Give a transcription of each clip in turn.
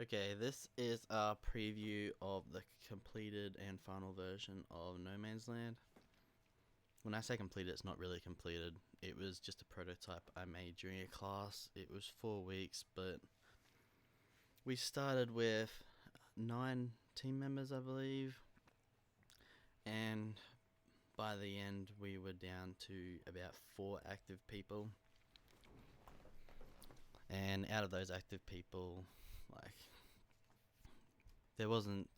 Okay, this is a preview of the completed and final version of No Man's Land. When I say completed, it's not really completed. It was just a prototype I made during a class. It was 4 weeks, but we started with 9 team members, I believe, and by the end we were down to about 4 active people. And out of those active people, like, there wasn't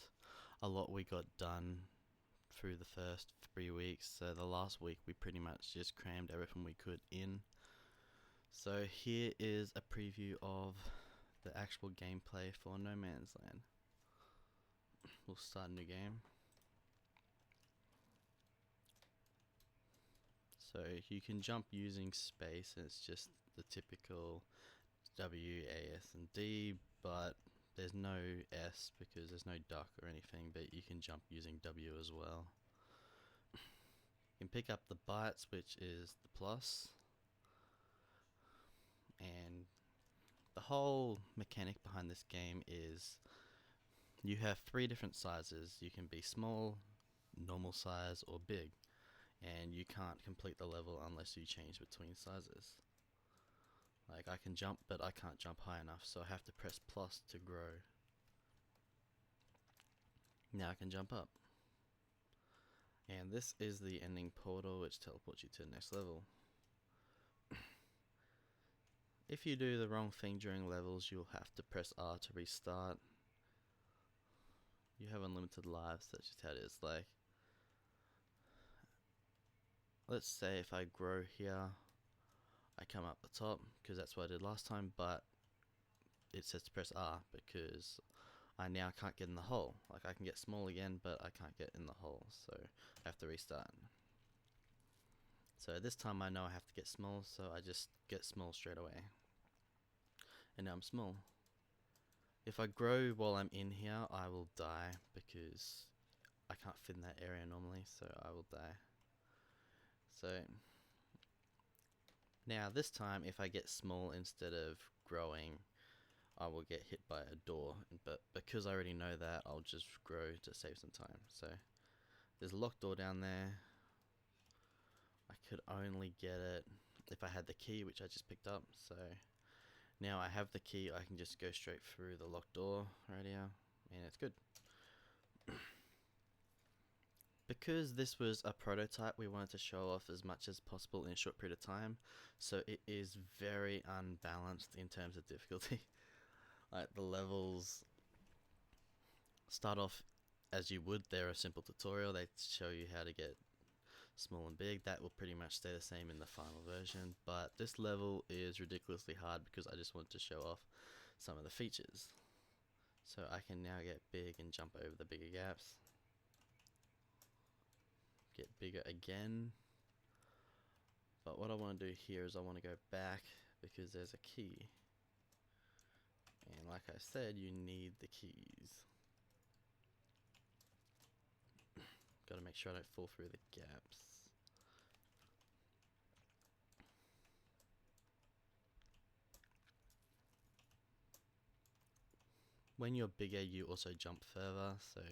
a lot we got done through the first 3 weeks, so the last week we pretty much just crammed everything we could in. So here is a preview of the actual gameplay for No Man's Land. We'll start a new game. So you can jump using space, and it's just the typical W, A, S, and D, but there's no S because there's no duck or anything, but you can jump using W as well. You can pick up the bytes, which is the plus, and the whole mechanic behind this game is you have 3 different sizes. You can be small, normal size, or big, and you can't complete the level unless you change between sizes. Like, I can jump, but I can't jump high enough, so I have to press plus to grow. Now I can jump up. And this is the ending portal, which teleports you to the next level. If you do the wrong thing during levels, you'll have to press R to restart. You have unlimited lives, that's just how it is. Like, let's say if I grow here, I come up the top, because that's what I did last time, but it says to press R because I now can't get in the hole. Like, I can get small again, but I can't get in the hole, so I have to restart. So this time I know I have to get small, so I just get small straight away. And now I'm small. If I grow while I'm in here, I will die because I can't fit in that area normally, so I will die. So now this time, if I get small instead of growing, I will get hit by a door, but because I already know that, I'll just grow to save some time. So there's a locked door down there. I could only get it if I had the key, which I just picked up. So now I have the key, I can just go straight through the locked door right here, and it's good. Because this was a prototype, we wanted to show off as much as possible in a short period of time, so it is very unbalanced in terms of difficulty. Like, the levels start off as you would. They're a simple tutorial. They show you how to get small and big. That will pretty much stay the same in the final version, but this level is ridiculously hard because I just wanted to show off some of the features. So I can now get big and jump over the bigger gaps. Get bigger again. But what I want to do here is I want to go back because there's a key. And like I said, you need the keys. Got to make sure I don't fall through the gaps. When you're bigger, you also jump further, so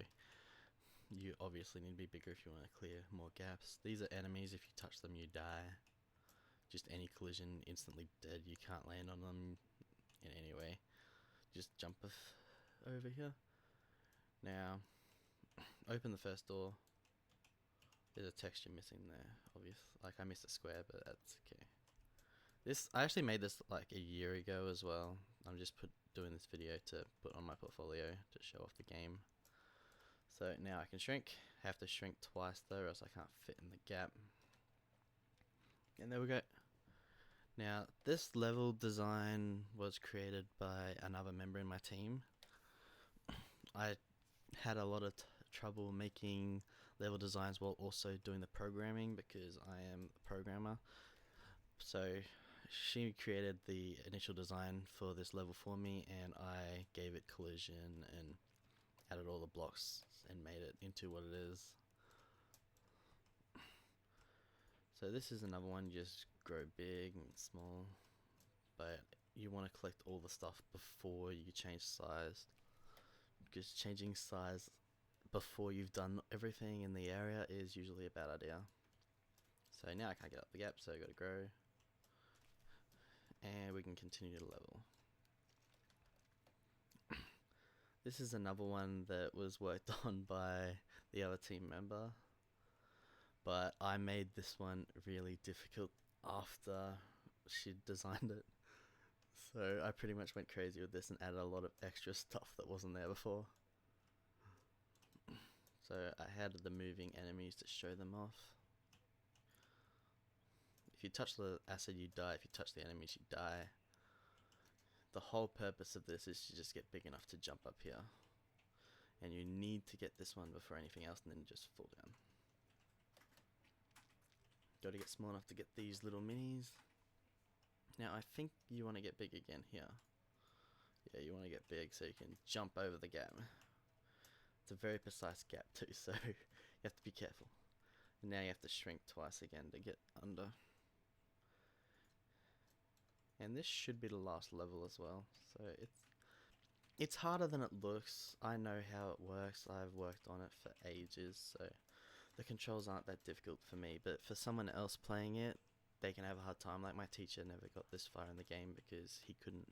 you obviously need to be bigger if you want to clear more gaps. These are enemies. If you touch them, you die. Just any collision, instantly dead. You can't land on them in any way. Just jump over here. Now, open the first door. There's a texture missing there, obvious. Like, I missed a square, but that's okay. I actually made this like a year ago as well. I'm just doing this video to put on my portfolio to show off the game. So now I can shrink. I have to shrink twice though, or else I can't fit in the gap. And there we go. Now, this level design was created by another member in my team. I had a lot of trouble making level designs while also doing the programming because I am a programmer. So she created the initial design for this level for me, and I gave it collision and added all the blocks and made it into what it is. So this is another one, just grow big and small, but you want to collect all the stuff before you change size, because changing size before you've done everything in the area is usually a bad idea. So now I can't get up the gap, so I gotta grow. And we can continue to level. This is another one that was worked on by the other team member, but I made this one really difficult after she designed it. So I pretty much went crazy with this and added a lot of extra stuff that wasn't there before. So I had the moving enemies to show them off. If you touch the acid, you die. If you touch the enemies, you die. The whole purpose of this is to just get big enough to jump up here. And you need to get this one before anything else and then just fall down. Got to get small enough to get these little minis. Now I think you want to get big again here. Yeah, you want to get big so you can jump over the gap. It's a very precise gap too, so you have to be careful. And now you have to shrink twice again to get under. And this should be the last level as well, so it's harder than it looks. I know how it works. I've worked on it for ages, so the controls aren't that difficult for me, but for someone else playing it, they can have a hard time. Like my teacher never got this far in the game because he couldn't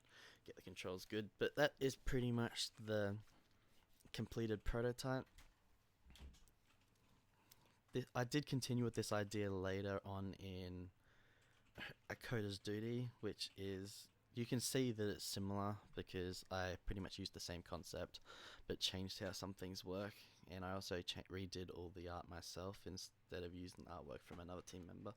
get the controls good. But that is pretty much the completed prototype. I did continue with this idea later on in A Coder's Duty, which is, you can see that it's similar because I pretty much used the same concept but changed how some things work, and I also redid all the art myself instead of using artwork from another team member.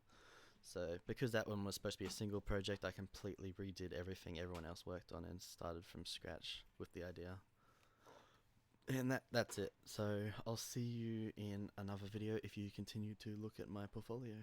So because that one was supposed to be a single project, I completely redid everything everyone else worked on and started from scratch with the idea. And that's it. So I'll see you in another video if you continue to look at my portfolio.